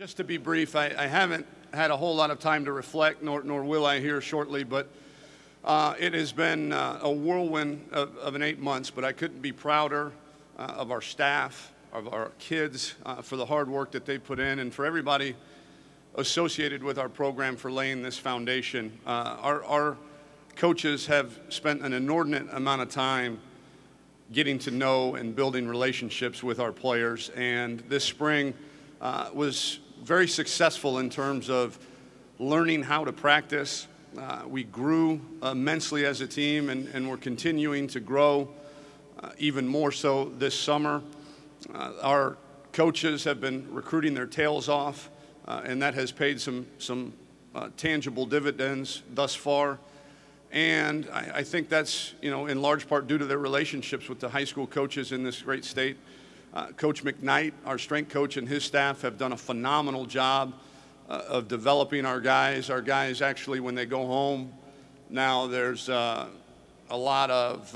Just to be brief, I haven't had a whole lot of time to reflect, nor will I here shortly, but it has been a whirlwind of an 8 months, but I couldn't be prouder of our staff, of our kids, for the hard work that they put in, and for everybody associated with our program for laying this foundation. Our coaches have spent an inordinate amount of time getting to know and building relationships with our players, and this spring was very successful in terms of learning how to practice. We grew immensely as a team, and we're continuing to grow even more so this summer. Our coaches have been recruiting their tails off, and that has paid some tangible dividends thus far. And I think that's, in large part due to their relationships with the high school coaches in this great state. Coach McKnight, our strength coach, and his staff have done a phenomenal job of developing our guys. Our guys actually, when they go home, now there's a lot of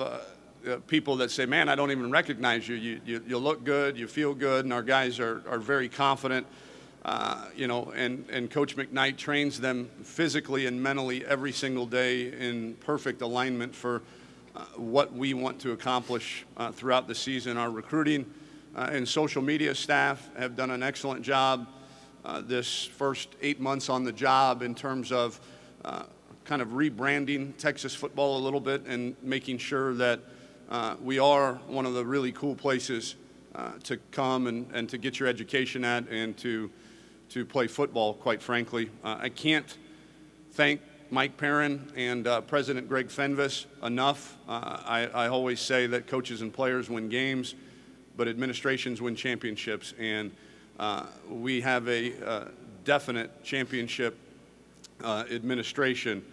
people that say, man, I don't even recognize you. You look good, you feel good, and our guys are very confident. And Coach McKnight trains them physically and mentally every single day in perfect alignment for what we want to accomplish throughout the season. Our recruiting and social media staff have done an excellent job this first 8 months on the job in terms of kind of rebranding Texas football a little bit and making sure that we are one of the really cool places to come and to get your education at and to play football, quite frankly. I can't thank Mike Perrin and President Greg Fenves enough. I always say that coaches and players win games, but administrations win championships, and we have a definite championship administration.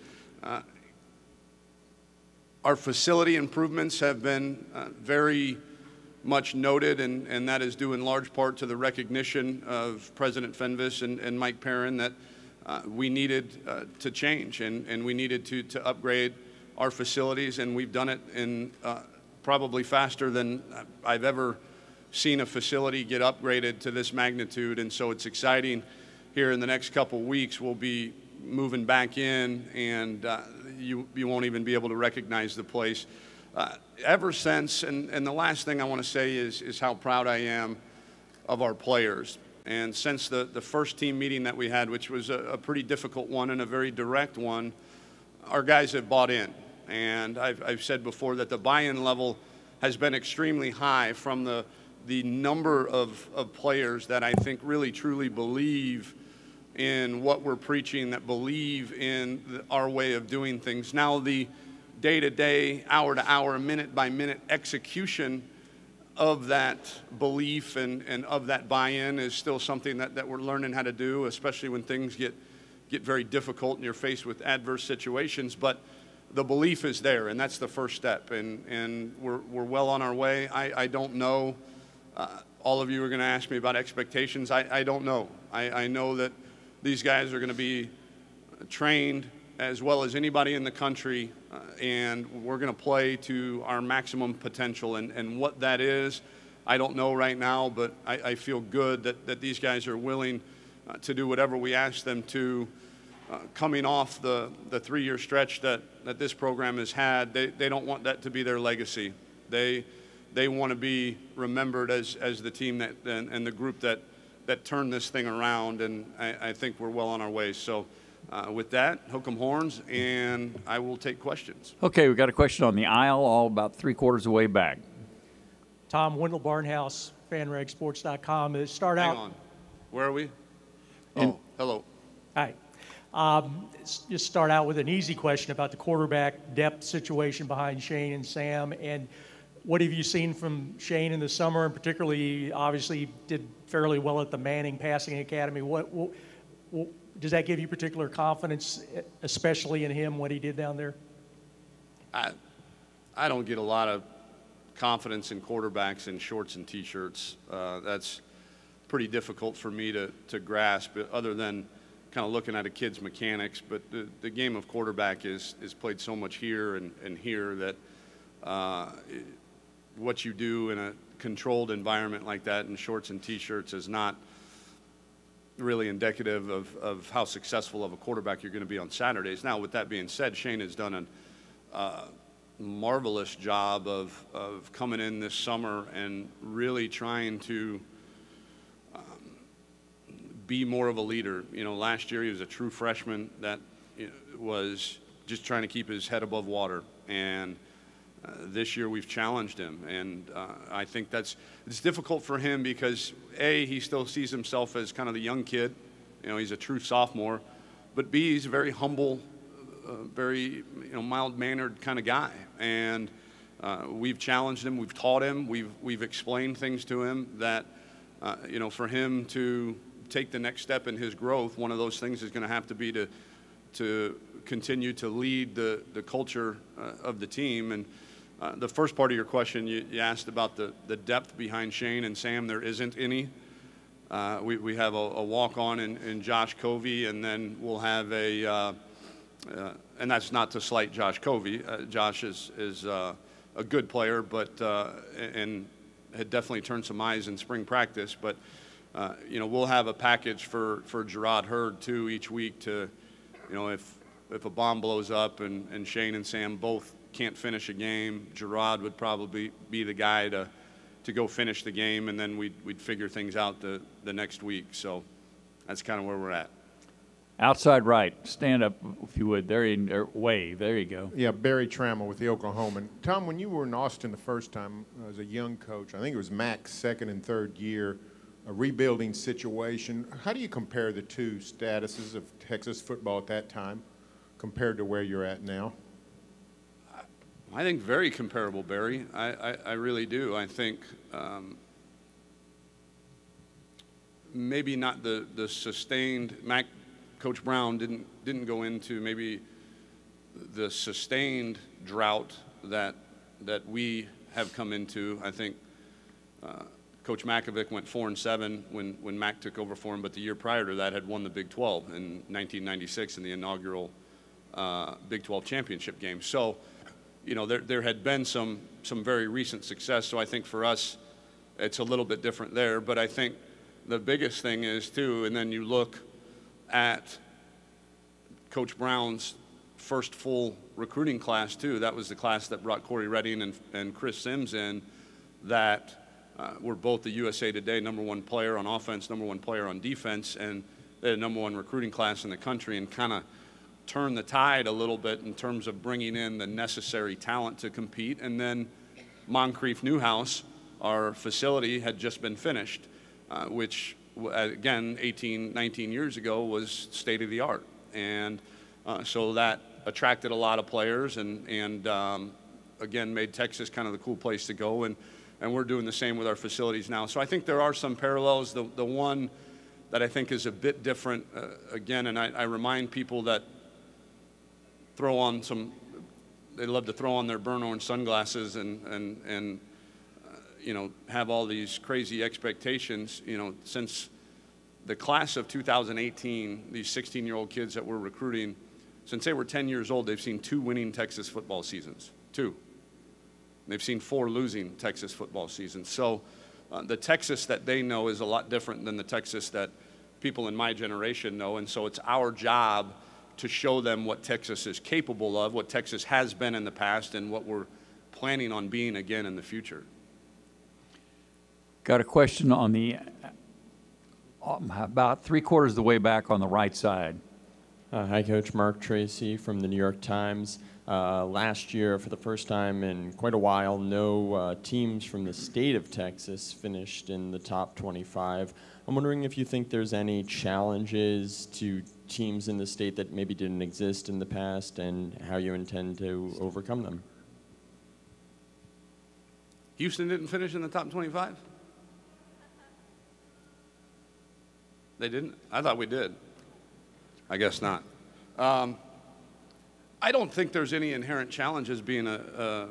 Our facility improvements have been very much noted, and that is due in large part to the recognition of President Fenves and Mike Perrin that we needed to change, and we needed to upgrade our facilities, and we've done it in probably faster than I've ever seen a facility get upgraded to this magnitude. And so it's exciting. Here in the next couple weeks, we'll be moving back in, and you won't even be able to recognize the place. Ever since, and the last thing I want to say is how proud I am of our players. And since the first team meeting that we had, which was a pretty difficult one and a very direct one, our guys have bought in. And I've said before that the buy-in level has been extremely high from the number of players that I think really truly believe in what we're preaching, that believe in our way of doing things. Now the day-to-day, hour-to-hour, minute-by-minute execution of that belief and of that buy-in is still something that we're learning how to do, especially when things get very difficult and you're faced with adverse situations. But the belief is there, and that's the first step, and we're well on our way. I don't know. All of you are going to ask me about expectations. I don't know. I know that these guys are going to be trained as well as anybody in the country, and we're going to play to our maximum potential. And what that is, I don't know right now, but I feel good that these guys are willing to do whatever we ask them to. Coming off the 3-year stretch that this program has had, they don't want that to be their legacy. They want to be remembered as the team and the group that turned this thing around, and I think we're well on our way. So with that, hook 'em horns, and I will take questions. Okay, we've got a question on the aisle, all about 3/4 of the way back. Tom, Wendell Barnhouse, FanRagSports.com. Hang on. Where are we? Hello. Hi. Just start out with an easy question about the quarterback depth situation behind Shane and Sam. And what have you seen from Shane in the summer? And particularly, obviously, did fairly well at the Manning Passing Academy. What does that give you particular confidence, especially in him, what he did down there? I don't get a lot of confidence in quarterbacks in shorts and T-shirts. That's pretty difficult for me to grasp, other than kind of looking at a kid's mechanics. But the game of quarterback is played so much here and here that what you do in a controlled environment like that in shorts and T-shirts is not really indicative of how successful of a quarterback you're going to be on Saturdays. Now, with that being said, Shane has done a marvelous job of coming in this summer and really trying to be more of a leader. You know, last year he was a true freshman that was just trying to keep his head above water, and this year we've challenged him, and I think it's difficult for him because he still sees himself as kind of the young kid. You know, he's a true sophomore, but B, he's a very humble, very mild-mannered kind of guy, and we've challenged him, we've taught him, we've explained things to him that for him to take the next step in his growth, one of those things is going to have to be to continue to lead the culture of the team. And the first part of your question, you asked about the depth behind Shane and Sam. There isn't any. We have a walk-on in Josh Covey, and then we'll have and that's not to slight Josh Covey. Josh is a good player, but and had definitely turned some eyes in spring practice. But we'll have a package for Gerard Hurd too each week to, if a bomb blows up and Shane and Sam both can't finish a game, Gerard would probably be the guy to go finish the game, and then we'd figure things out the next week. So that's kind of where we're at. Outside right, stand up if you would. There, wave. There you go. Yeah, Barry Trammell with the Oklahoman. Tom, when you were in Austin the first time as a young coach, I think it was Mac's second and third year, a rebuilding situation. How do you compare the two statuses of Texas football at that time compared to where you're at now? I think very comparable, Barry. I really do. I think maybe not the sustained. Coach Brown didn't go into maybe the sustained drought that we have come into. I think Coach Makovic went 4-7 when Mac took over for him, but the year prior to that had won the Big 12 in 1996 in the inaugural Big 12 championship game. So, there had been some very recent success. So I think for us, it's a little bit different there. But I think the biggest thing is too, and then you look at Coach Brown's first full recruiting class too. That was the class that brought Corey Redding and Chris Sims in, that were both the USA Today #1 player on offense, #1 player on defense, and they had a #1 recruiting class in the country, and kind of turned the tide a little bit in terms of bringing in the necessary talent to compete. And then Moncrief Newhouse, our facility, had just been finished, which again 19 years ago was state of the art, and so that attracted a lot of players and again made Texas kind of the cool place to go, and we're doing the same with our facilities now. So I think there are some parallels. The one that I think is a bit different, again, and I remind people that they love to throw on their burnt orange sunglasses and have all these crazy expectations. Since the class of 2018, these 16-year-old kids that we're recruiting, since they were 10 years old, they've seen 2 winning Texas football seasons. 2. They've seen 4 losing Texas football seasons. So the Texas that they know is a lot different than the Texas that people in my generation know, and so it's our job to show them what Texas is capable of, what Texas has been in the past, and what we're planning on being again in the future. Got a question on the about 3/4 of the way back on the right side. Hi, Coach. Mark Tracy from the New York Times. Last year, for the first time in quite a while, no teams from the state of Texas finished in the top 25. I'm wondering if you think there's any challenges to teams in the state that maybe didn't exist in the past, and how you intend to overcome them. Houston didn't finish in the top 25? They didn't? I thought we did. I guess not. I don't think there's any inherent challenges being a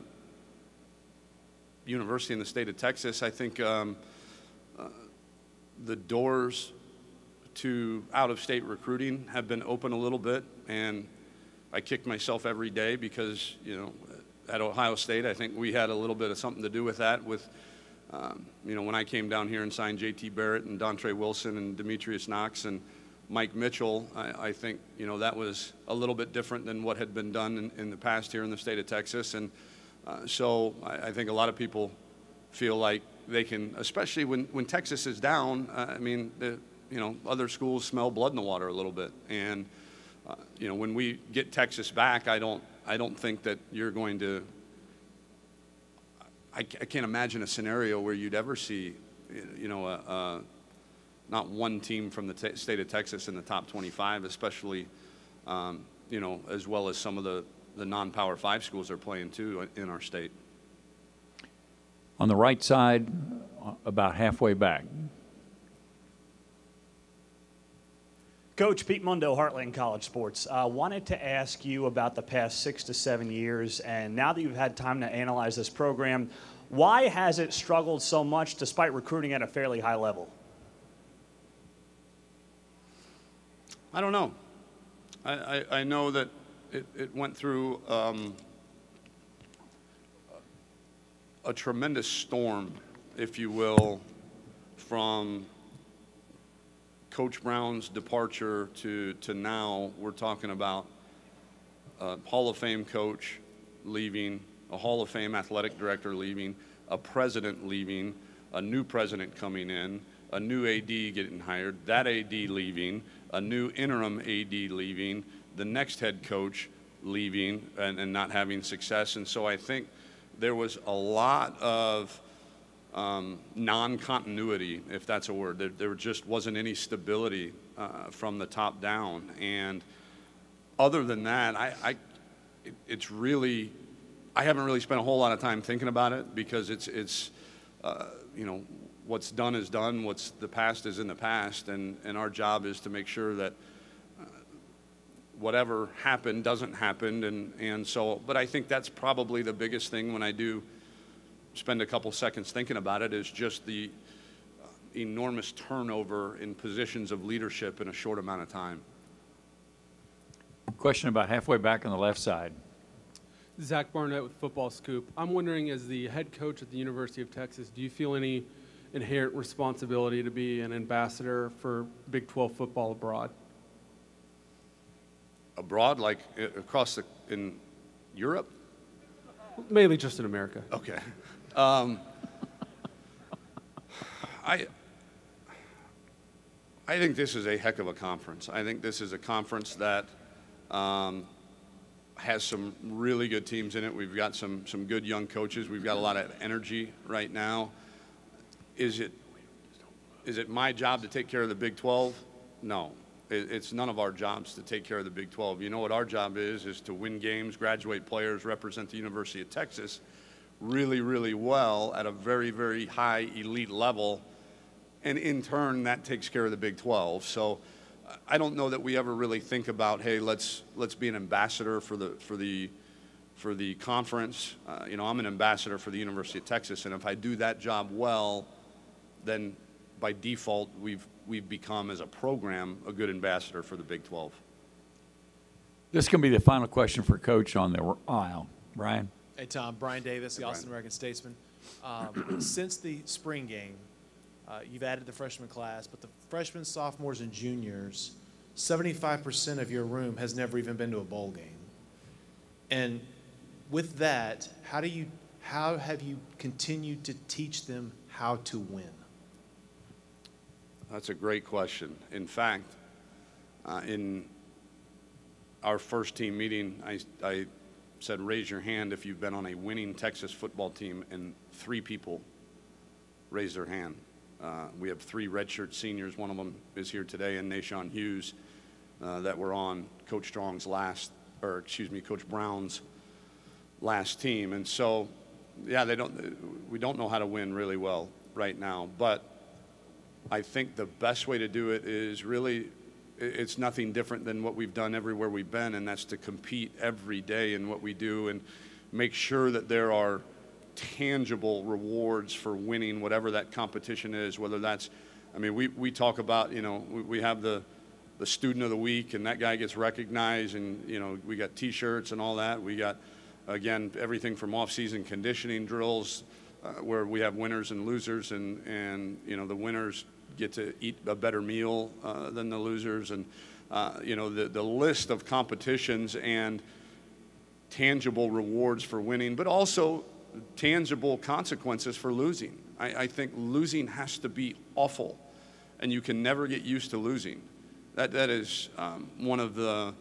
university in the state of Texas. I think the doors to out-of-state recruiting have been open a little bit, and I kick myself every day because, at Ohio State, I think we had a little bit of something to do with that, with When I came down here and signed J.T. Barrett and Dontre Wilson and Demetrius Knox and Mike Mitchell, I think, that was a little bit different than what had been done in the past here in the state of Texas. And so I think a lot of people feel like they can, especially when Texas is down, other schools smell blood in the water a little bit. And, when we get Texas back, I don't think that you're going to, I can't imagine a scenario where you'd ever see, not one team from the state of Texas in the top 25, especially, as well as some of the non-Power 5 schools are playing too in our state. On the right side, about halfway back. Coach Pete Mundo, Heartland College Sports. Wanted to ask you about the past 6 to 7 years, and now that you've had time to analyze this program, why has it struggled so much despite recruiting at a fairly high level? I don't know. I know that it went through a tremendous storm, if you will, from Coach Brown's departure to now. We're talking about a Hall of Fame coach leaving, a Hall of Fame athletic director leaving, a president leaving, a new president coming in, a new AD getting hired, that AD leaving, a new interim AD leaving, the next head coach leaving and not having success. And so I think there was a lot of non-continuity, if that's a word. There just wasn't any stability from the top down. And other than that, I haven't really spent a whole lot of time thinking about it, because it's what's done is done, what's the past is in the past, and our job is to make sure that whatever happened doesn't happen. And so, but I think that's probably the biggest thing when I do spend a couple seconds thinking about it, is just the enormous turnover in positions of leadership in a short amount of time. Question about halfway back on the left side. Zach Barnett with Football Scoop. I'm wondering, as the head coach at the University of Texas, do you feel any inherent responsibility to be an ambassador for Big 12 football abroad? Abroad, like in Europe? Mainly just in America. Okay. I think this is a heck of a conference. I think this is a conference that has some really good teams in it. We've got some good young coaches. We've got a lot of energy right now. Is it my job to take care of the Big 12? No. It's none of our jobs to take care of the Big 12. You know what our job is to win games, graduate players, represent the University of Texas really, really well at a very, very high elite level, and in turn that takes care of the Big 12. So I don't know that we ever really think about, hey, let's be an ambassador for the conference. I'm an ambassador for the University of Texas, and if I do that job well, then by default we've become, as a program, a good ambassador for the Big 12. This can be the final question for Coach on the aisle. Brian? Hey, Tom. Brian Davis, the Austin American Statesman. Since the spring game, you've added the freshman class, but the freshmen, sophomores, and juniors, 75% of your room has never even been to a bowl game. And with that, how have you continued to teach them how to win? That's a great question. In fact, in our first team meeting, I said, raise your hand if you've been on a winning Texas football team, and 3 people raised their hand. We have 3 redshirt seniors. One of them is here today, and Nashawn Hughes, that were on Coach Brown's last team. And so, yeah, we don't know how to win really well right now, but I think the best way to do it is really, it's nothing different than what we've done everywhere we've been, and that's to compete every day in what we do and make sure that there are tangible rewards for winning whatever that competition is, whether that's, we talk about, we have the student of the week, and that guy gets recognized, and, we got T-shirts and all that. We got, again, everything from off-season conditioning drills, where we have winners and losers, and you know, the winners get to eat a better meal than the losers, and you know, the list of competitions and tangible rewards for winning, but also tangible consequences for losing. I think losing has to be awful, and you can never get used to losing. That is one of the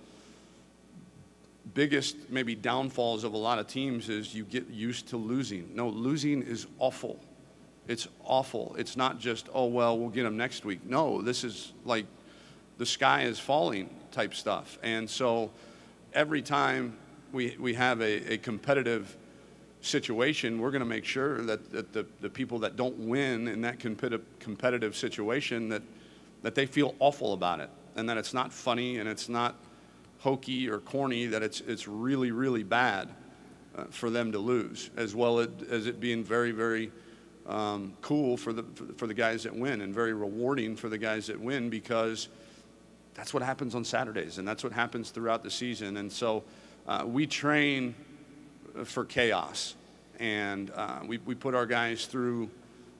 biggest maybe downfalls of a lot of teams, is you get used to losing. No, losing is awful. It's awful. It's not just, oh, well, we'll get them next week. No, this is like the sky is falling type stuff. And so every time we have a competitive situation, we're going to make sure that the people that don't win in that competitive situation, that they feel awful about it, and that it's not funny and it's not hokey or corny, that it's really, really bad for them to lose, as well as it being very, very cool for the guys that win, and very rewarding for the guys that win, because that's what happens on Saturdays, and that's what happens throughout the season. And so we train for chaos, and we put our guys through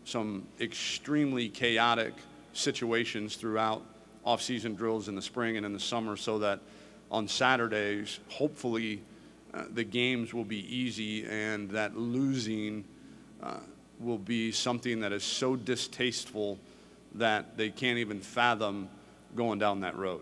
some extremely chaotic situations throughout off-season drills in the spring and in the summer, so that on Saturdays, hopefully, the games will be easy, and that losing will be something that is so distasteful that they can't even fathom going down that road.